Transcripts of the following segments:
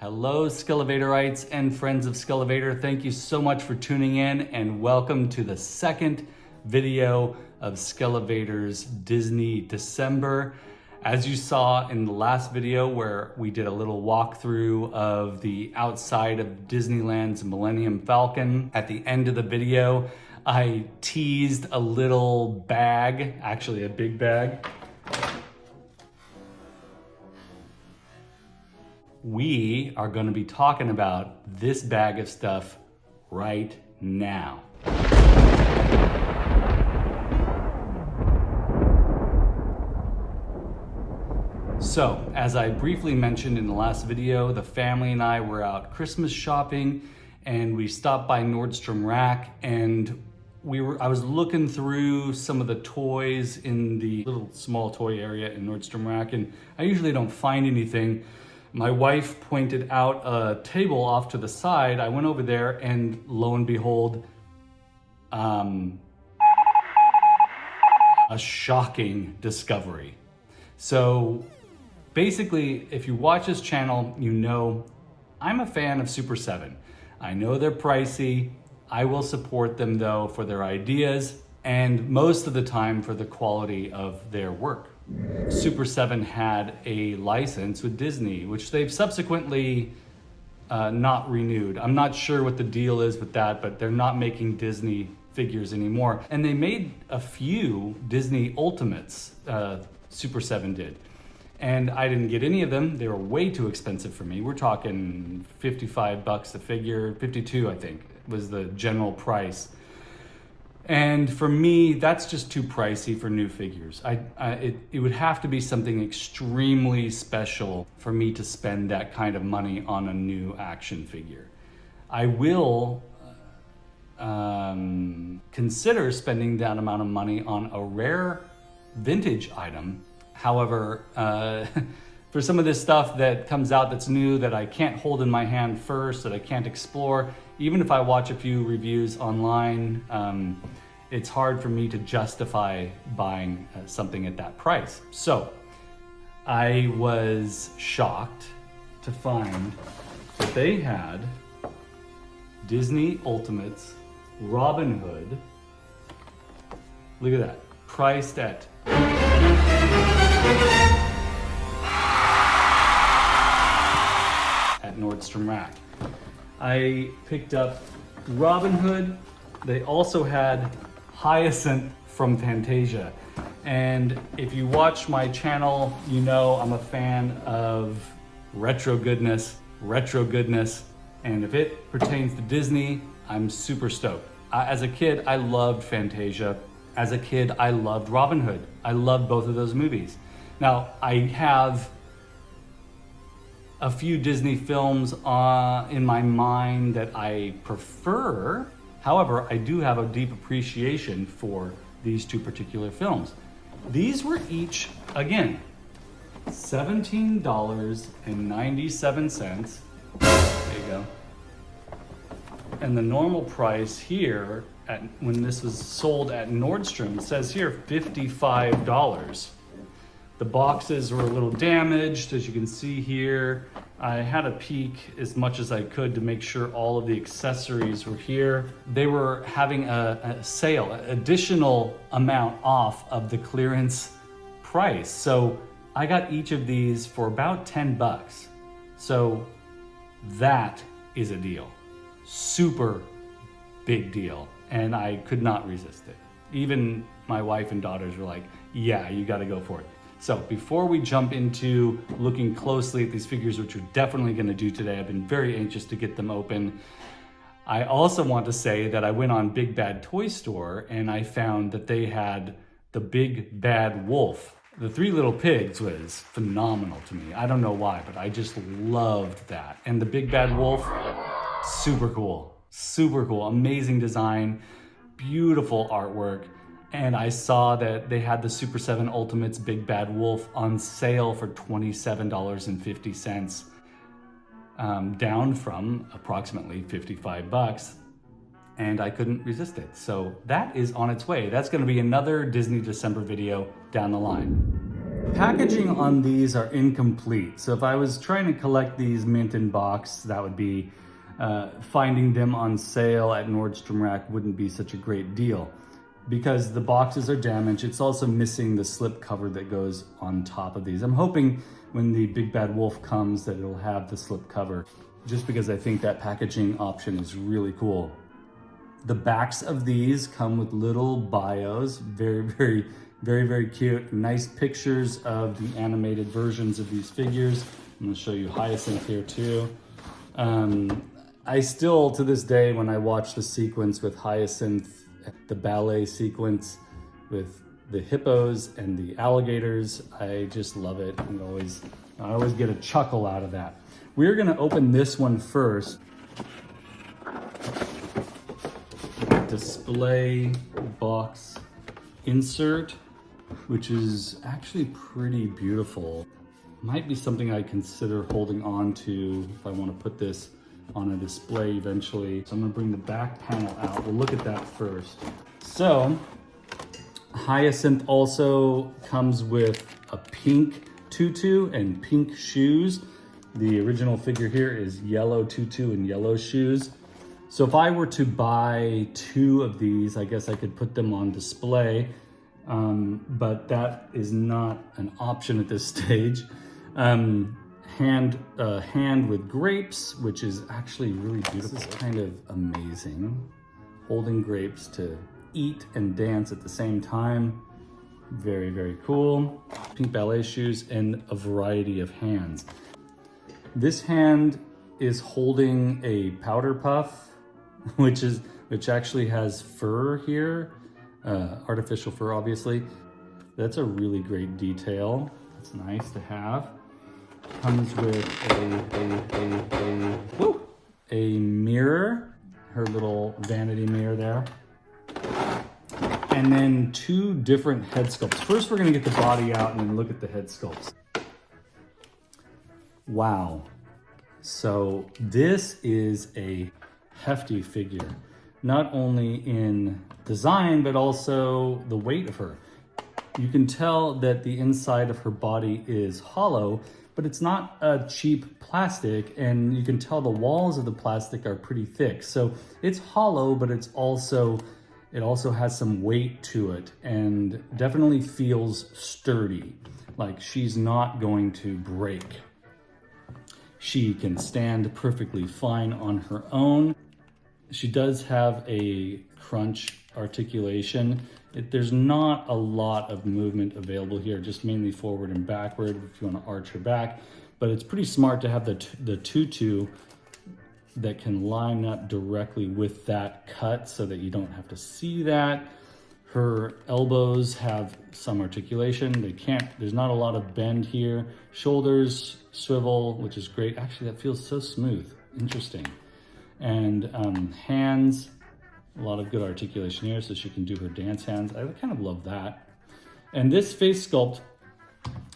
Hello, Skele Vaderites and friends of Skele Vader. Thank you so much for tuning in and welcome to the second video of Skele Vader's Disney December. As you saw in the last video where we did a little walkthrough of the outside of Disneyland's Millennium Falcon, at the end of the video, I teased a little bag, actually a big bag. We are going to be talking about this bag of stuff right now. So, as I briefly mentioned in the last video, the family and I were out Christmas shopping and we stopped by Nordstrom Rack, and I was looking through some of the toys in the little small toy area in Nordstrom Rack, and I usually don't find anything. My wife pointed out a table off to the side. I went over there and lo and behold, a shocking discovery. So basically, if you watch this channel, you know I'm a fan of Super 7. I know they're pricey. I will support them though for their ideas and most of the time for the quality of their work. Super 7 had a license with Disney, which they've subsequently not renewed. I'm not sure what the deal is with that, but they're not making Disney figures anymore. And they made a few Disney Ultimates, Super 7 did. And I didn't get any of them. They were way too expensive for me. We're talking 55 bucks a figure, 52 I think was the general price. And for me, that's just too pricey for new figures. It would have to be something extremely special for me to spend that kind of money on a new action figure. I will consider spending that amount of money on a rare vintage item. However, for some of this stuff that comes out that's new, that I can't hold in my hand first, that I can't explore, even if I watch a few reviews online, it's hard for me to justify buying something at that price. So I was shocked to find that they had Disney Ultimates Robin Hood. Look at that, priced at Nordstrom Rack. I picked up Robin Hood. They also had HYACINTH from Fantasia. And if you watch my channel, you know I'm a fan of retro goodness. And if it pertains to Disney, I'm super stoked. As a kid, I loved Fantasia. As a kid, I loved Robin Hood. I loved both of those movies. Now, I have a few Disney films in my mind that I prefer. However, I do have a deep appreciation for these two particular films. These were each, again, $17.97. There you go. And the normal price here, when this was sold at Nordstrom, it says here $55. The boxes were a little damaged, as you can see here. I had a peek as much as I could to make sure all of the accessories were here. They were having a sale, an additional amount off of the clearance price. So I got each of these for about 10 bucks. So that is a deal. Super big deal. And I could not resist it. Even my wife and daughters were like, yeah, you gotta go for it. So before we jump into looking closely at these figures, which we're definitely going to do today, I've been very anxious to get them open. I also want to say that I went on Big Bad Toy Store and I found that they had the Big Bad Wolf. The Three Little Pigs was phenomenal to me. I don't know why, but I just loved that. And the Big Bad Wolf, super cool, amazing design, beautiful artwork. And I saw that they had the Super 7 Ultimates Big Bad Wolf on sale for $27.50, down from approximately 55 bucks. And I couldn't resist it. So that is on its way. That's gonna be another Disney December video down the line. Packaging on these are incomplete. So if I was trying to collect these mint in box, that would be finding them on sale at Nordstrom Rack wouldn't be such a great deal because the boxes are damaged. It's also missing the slip cover that goes on top of these. I'm hoping when the Big Bad Wolf comes that it'll have the slip cover, just because I think that packaging option is really cool. The backs of these come with little bios, very cute. Nice pictures of the animated versions of these figures. I'm gonna show you Hyacinth here too. I still, to this day, when I watch the sequence with Hyacinth, the ballet sequence with the hippos and the alligators, I just love it. I always get a chuckle out of that. We're gonna open this one first. Display box insert, which is actually pretty beautiful. Might be something I consider holding on to if I want to put this on a display eventually. So I'm gonna bring the back panel out. We'll look at that first. So Hyacinth also comes with a pink tutu and pink shoes. The original figure here is yellow tutu and yellow shoes. So if I were to buy 2 of these, I guess I could put them on display, but that is not an option at this stage. Hand with grapes, which is actually really beautiful. This is kind of amazing. Holding grapes to eat and dance at the same time. Very cool. Pink ballet shoes and a variety of hands. This hand is holding a powder puff, which actually has fur here, artificial fur, obviously. That's a really great detail. It's nice to have. Comes with a mirror, her little vanity mirror there. And then 2 different head sculpts. First, we're gonna get the body out and then look at the head sculpts. Wow. So this is a hefty figure, not only in design, but also the weight of her. You can tell that the inside of her body is hollow, but it's not a cheap plastic, and you can tell the walls of the plastic are pretty thick. So it's hollow, but it also has some weight to it and definitely feels sturdy, like she's not going to break. She can stand perfectly fine on her own. She does have a crunch articulation. There's not a lot of movement available here, just mainly forward and backward if you want to arch her back. But it's pretty smart to have the tutu that can line up directly with that cut so that you don't have to see that. Her elbows have some articulation. There's not a lot of bend here. Shoulders swivel, which is great. Actually, that feels so smooth. Interesting. And hands, a lot of good articulation here, so she can do her dance hands. I kind of love that. And this face sculpt,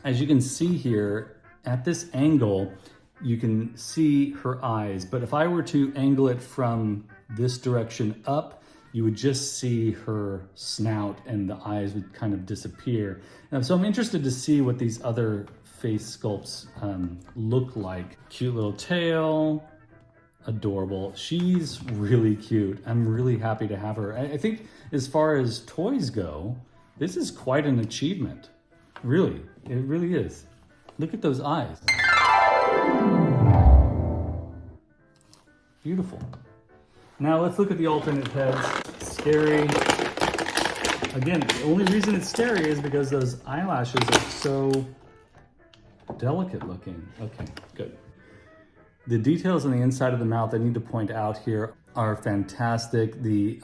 as you can see here, at this angle, you can see her eyes. But if I were to angle it from this direction up, you would just see her snout and the eyes would kind of disappear. And so I'm interested to see what these other face sculpts look like. Cute little tail, adorable. She's really cute. I'm really happy to have her. I think as far as toys go, this is quite an achievement. Really, it really is. Look at those eyes. Beautiful. Now let's look at the alternate heads. Scary. Again, the only reason it's scary is because those eyelashes are so delicate looking. Okay, good. The details on the inside of the mouth, I need to point out here, are fantastic. The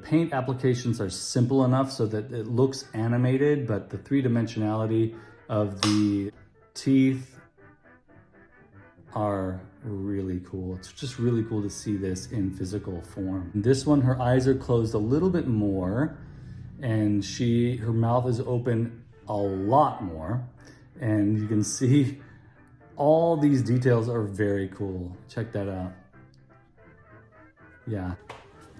paint applications are simple enough so that it looks animated, but the 3-dimensionality of the teeth are really cool. It's just really cool to see this in physical form. This one, her eyes are closed a little bit more, and her mouth is open a lot more, and you can see all these details are very cool. Check that out. Yeah.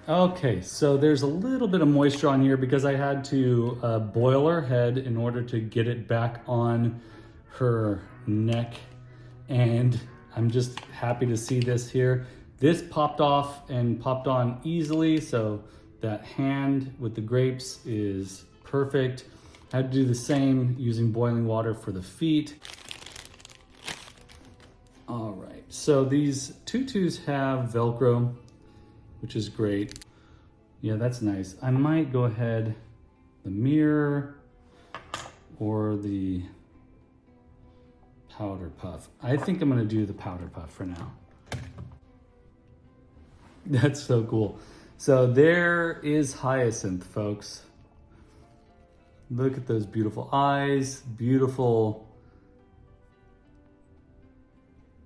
Okay, so there's a little bit of moisture on here because I had to boil her head in order to get it back on her neck. And I'm just happy to see this here. This popped off and popped on easily, so that hand with the grapes is perfect. I had to do the same using boiling water for the feet. All right, so these tutus have Velcro, which is great. Yeah, that's nice. I might go ahead, the mirror or the powder puff. I think I'm gonna do the powder puff for now. That's so cool. So there is Hyacinth, folks. Look at those beautiful eyes, beautiful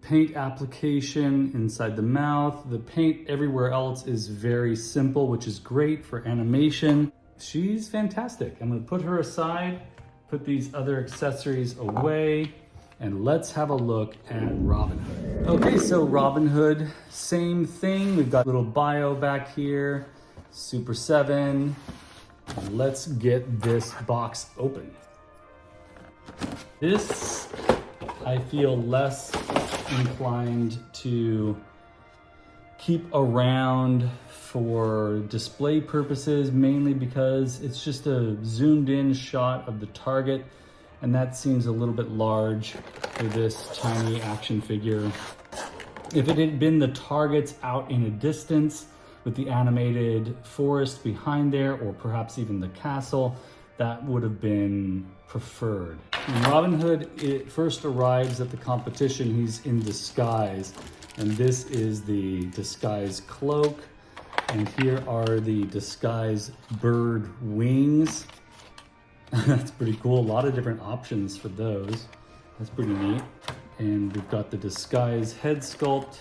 paint application inside the mouth. The paint everywhere else is very simple, which is great for animation. She's fantastic. I'm gonna put her aside, put these other accessories away, and let's have a look at Robin Hood. Okay, so Robin Hood, same thing. We've got a little bio back here, Super 7. Let's get this box open. This, I feel less inclined to keep around for display purposes, mainly because it's just a zoomed in shot of the target, and that seems a little bit large for this tiny action figure. If it had been the targets out in a distance with the animated forest behind there, or perhaps even the castle, that would have been preferred. When Robin Hood first arrives at the competition, he's in disguise, and this is the disguise cloak, and here are the disguise bird wings. That's pretty cool. A lot of different options for those. That's pretty neat. And we've got the disguise head sculpt,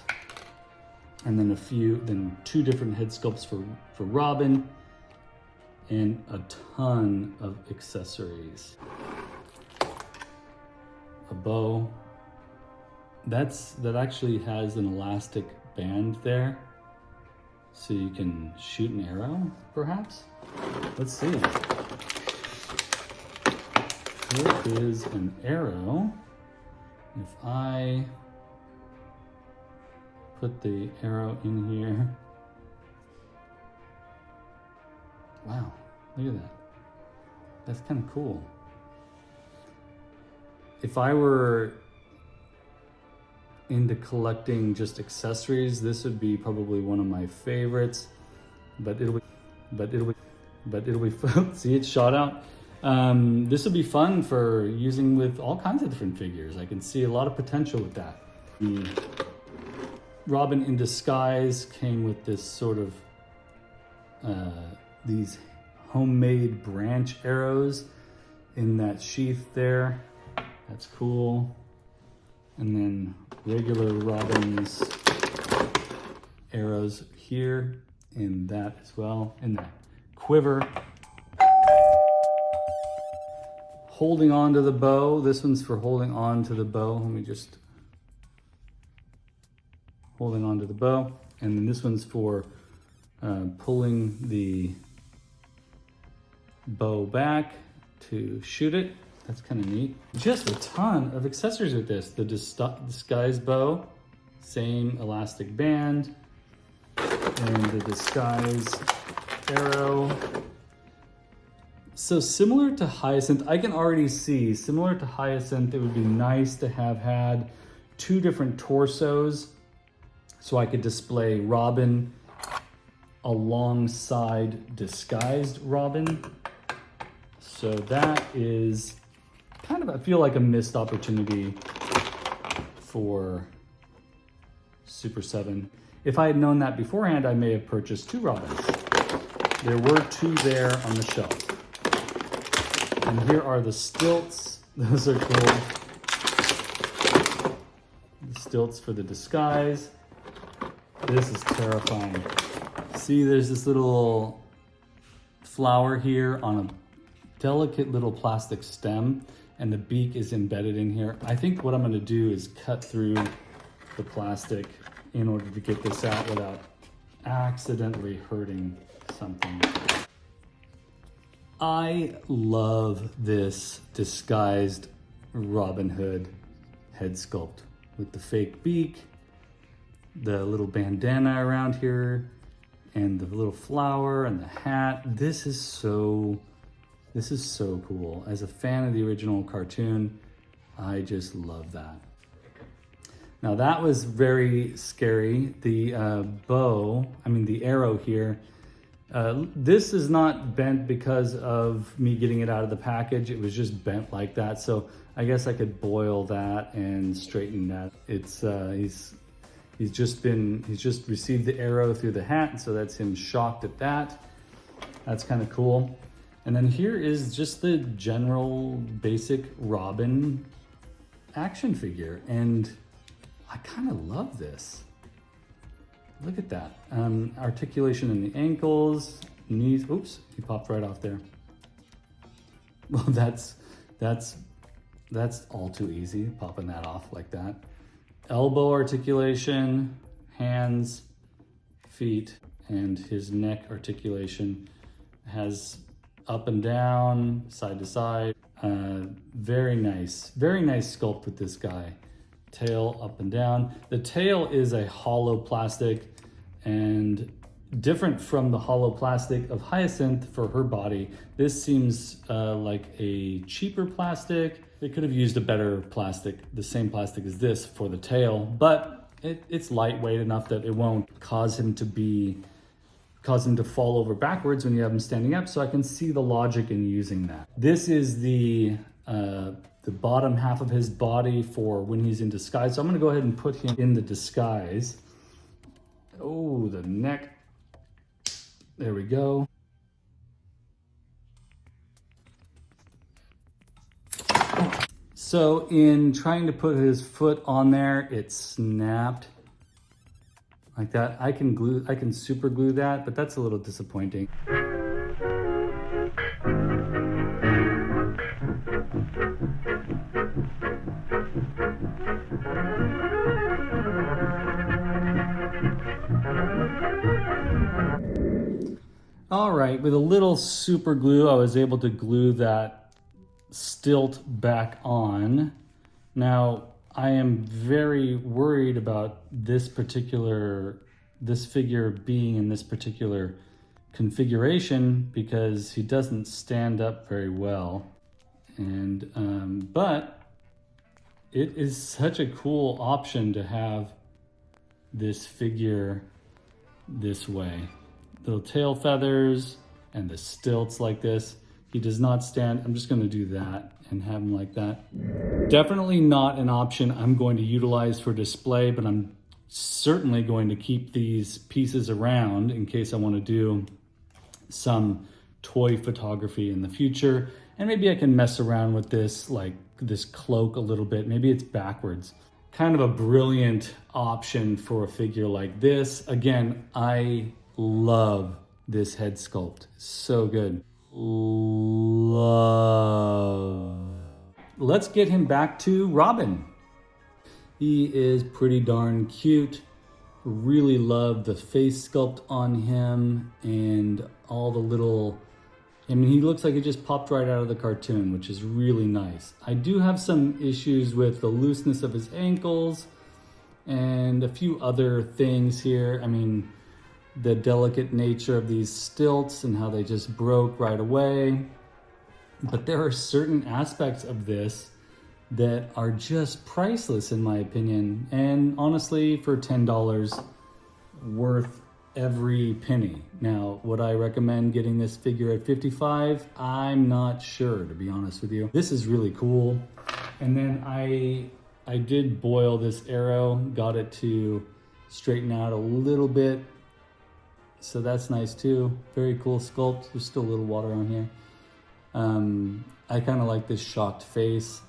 and then two different head sculpts for Robin, and a ton of accessories. A bow. That actually has an elastic band there, so you can shoot an arrow, perhaps? Let's see. Here is an arrow. If I put the arrow in here. Wow, look at that. That's kind of cool. If I were into collecting just accessories, this would be probably one of my favorites, but it'll be fun. See, it shot out. This would be fun for using with all kinds of different figures. I can see a lot of potential with that. The Robin in disguise came with this sort of these homemade branch arrows in that sheath there. That's cool. And then regular Robin's arrows here in that as well, in that quiver. Holding on to the bow. This one's for holding on to the bow. Let me just holding on to the bow. And then this one's for pulling the bow back to shoot it. That's kind of neat. Just a ton of accessories with this. The disguise bow, same elastic band, and the disguise arrow. So similar to Hyacinth, I can already see, similar to Hyacinth, it would be nice to have had two different torsos so I could display Robin alongside disguised Robin. So that is kind of, I feel like a missed opportunity for Super 7. If I had known that beforehand, I may have purchased two Robins. There were two there on the shelf. And here are the stilts. Those are cool. The stilts for the disguise. This is terrifying. See, there's this little flower here on a delicate little plastic stem, and the beak is embedded in here. I think what I'm gonna do is cut through the plastic in order to get this out without accidentally hurting something. I love this disguised Robin Hood head sculpt with the fake beak, the little bandana around here, and the little flower and the hat. This is so cool. As a fan of the original cartoon, I just love that. Now that was very scary. The the arrow here, this is not bent because of me getting it out of the package. It was just bent like that. So I guess I could boil that and straighten that. It's he's just received the arrow through the hat, so that's him shocked at that. That's kind of cool. And then here is just the general basic Robin action figure, and I kind of love this. Look at that. Articulation in the ankles, knees. Oops, he popped right off there. Well, that's all too easy, popping that off like that. Elbow articulation, hands, feet, and his neck articulation has up and down, side to side. Very nice sculpt with this guy. Tail up and down. The tail is a hollow plastic, and different from the hollow plastic of Hyacinth for her body. This seems like a cheaper plastic. They could have used a better plastic, the same plastic as this for the tail, but it's lightweight enough that it won't cause him to fall over backwards when you have him standing up, so I can see the logic in using that. This is the bottom half of his body for when he's in disguise. So I'm gonna go ahead and put him in the disguise. Oh, the neck. There we go. So in trying to put his foot on there, it snapped like that. I can super glue that, but that's a little disappointing. All right, with a little super glue, I was able to glue that stilt back on. Now, I am very worried about this figure being in this particular configuration because he doesn't stand up very well. And, but it is such a cool option to have this figure this way. Little tail feathers and the stilts like this. He does not stand. I'm just going to do that and have him like that. Definitely not an option I'm going to utilize for display, but I'm certainly going to keep these pieces around in case I want to do some toy photography in the future. And maybe I can mess around with this, like this cloak a little bit. Maybe it's backwards. Kind of a brilliant option for a figure like this. Again, I love this head sculpt. So good. Love. Let's get him back to Robin. He is pretty darn cute. Really love the face sculpt on him and all the little, I mean, he looks like he just popped right out of the cartoon, which is really nice. I do have some issues with the looseness of his ankles and a few other things here. I mean, the delicate nature of these stilts and how they just broke right away. But there are certain aspects of this that are just priceless in my opinion. And honestly, for $10, worth every penny. Now, would I recommend getting this figure at $55? I'm not sure, to be honest with you. This is really cool. And then I did boil this arrow, got it to straighten out a little bit. So that's nice too. Very cool sculpt. There's still a little water on here. I kind of like this shocked face.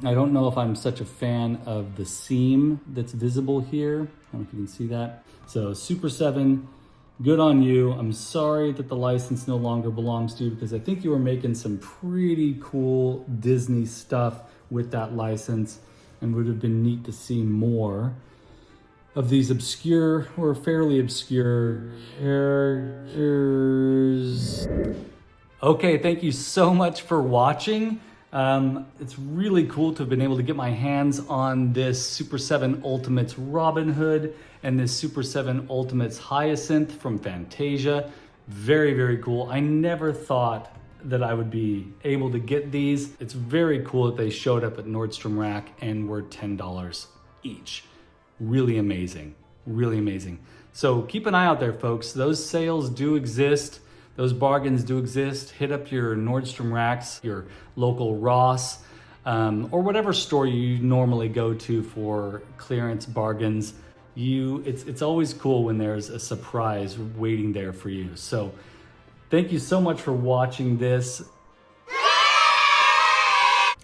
I don't know if I'm such a fan of the seam that's visible here. I don't know if you can see that. So Super 7, good on you. I'm sorry that the license no longer belongs to you because I think you were making some pretty cool Disney stuff with that license and would have been neat to see more. of these obscure or fairly obscure characters. Okay, thank you so much for watching. It's really cool to have been able to get my hands on this Super 7 Ultimates Robin Hood and this Super 7 Ultimates Hyacinth from Fantasia. Very, very cool. I never thought that I would be able to get these. It's very cool that they showed up at Nordstrom Rack and were $10 each. Really amazing, really amazing. So keep an eye out there, folks. Those sales do exist. Those bargains do exist. Hit up your Nordstrom Racks, your local Ross, or whatever store you normally go to for clearance bargains. It's always cool when there's a surprise waiting there for you. So thank you so much for watching this.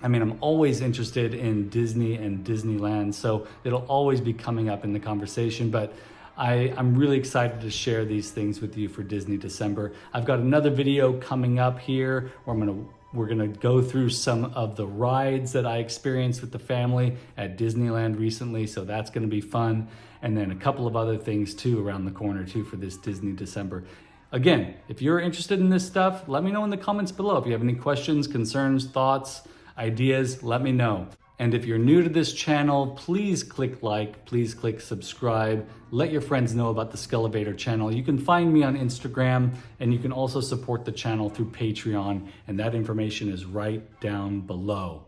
I mean, I'm always interested in Disney and Disneyland, so it'll always be coming up in the conversation, but I'm really excited to share these things with you for Disney December. I've got another video coming up here where we're gonna go through some of the rides that I experienced with the family at Disneyland recently, so that's gonna be fun. And then a couple of other things too around the corner too for this Disney December. Again, if you're interested in this stuff, let me know in the comments below. If you have any questions, concerns, thoughts, ideas, let me know. And if you're new to this channel, please click like, please click subscribe. Let your friends know about the Skele Vader channel. You can find me on Instagram, and you can also support the channel through Patreon, and that information is right down below.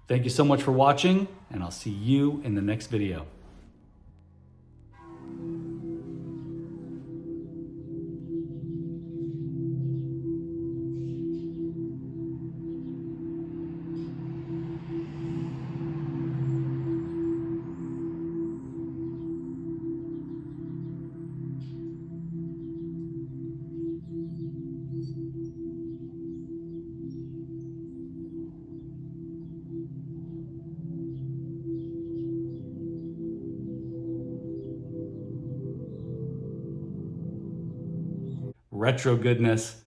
Thank you so much for watching, and I'll see you in the next video. Retro goodness.